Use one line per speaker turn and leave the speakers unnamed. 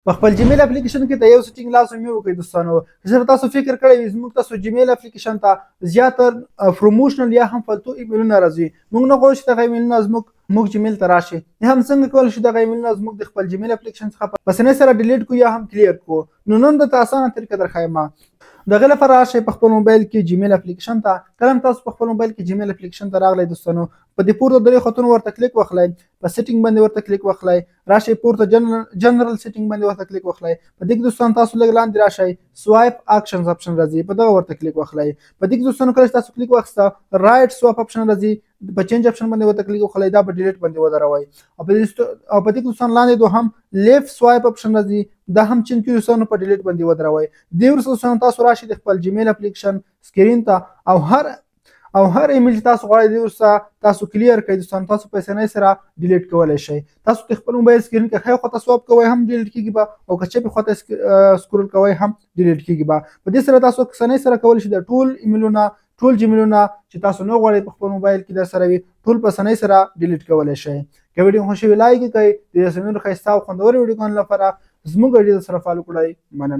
په خپل جیمیل اپلیکیشن کې د یو سیټینګ لازم یو کوي دوستانو چې تاسو فکر کړی وي زموږ تاسو جیمیل اپلیکیشن ته زیاتر پروموشنل یا هم فالتو ایمیلونه راځي موږ نه غواړو چې دغه ایمیلونه زموږ جیمیل ته راشي یا هم څنګه کولی شو دغه ایمیلونه زموږ د خپل جیمیل اپلیکیشن څخه په اسانۍ سره ډیلیټ کړو یا هم کلیر کړو نو نن درته اسانه طریقه درښایم دغه لپاره راشئ په خپل موبایل کې جیمیل اپلیکیشن ته کله هم تاسو په خپل موبایل کې جیمیل اپلیکیشن ته راغلی دوستانو په دې پورته درې خطونو ورته کلیک وخلئ په سیټینګ باندې ورته کلیک وخلئ راشئ پورته جنرال سیټینګ باندې ورته کلیک وخلئ په دې کې دوستانو تاسو لږ لاندې راشئ سوایپ اکشنز اپشن راځي په دغه ورته کلیک وخلئ په دې کې دوستانو کله چې تاسو کلیک واخیسته رایټ سوایپ اپشن راځي په چینج اپشن باندې ورته کلیک وخلئ دا په ډیلیټ باندې ودروئ او په دې کې دوستانو لاندې دوهم لیفت سوایپ اپشن راځي دا هم چین کې دوستانو په ډیلیټ باندې ودروئ دې وروسته دوستانو تاسو راشئ د خپل جیمیل اپلیکیشن سکرین ته او هر ایمیل چې تاسو غواړئ دې وروسته تاسو کلیر کړئ دوستانو تاسو په اسانۍ سره ډیلیټ کولی شئ تاسو د خپل موبایل سکرین کې ښی خواته سوایپ کوئ هم ډیلیټ کیږي به او که چپې خواته سکرول کوئ هم ډیلیټ کیږي به په دې سره تاسو اسانۍ سره کولی شئ د ټول ایمیلونه ټول جیمیلونه چې تاسو نه غواړئ په خپل موبایل کې در سره وي ټول په اسانۍ سره ډیلیټ کولی شئ که ویډیو خوښ وي لایک یې کړئ د داسې نورو ښایسته او خوندورو ویډیوګانو لپاره زموږ ویډیو سره فالو کړئ مننه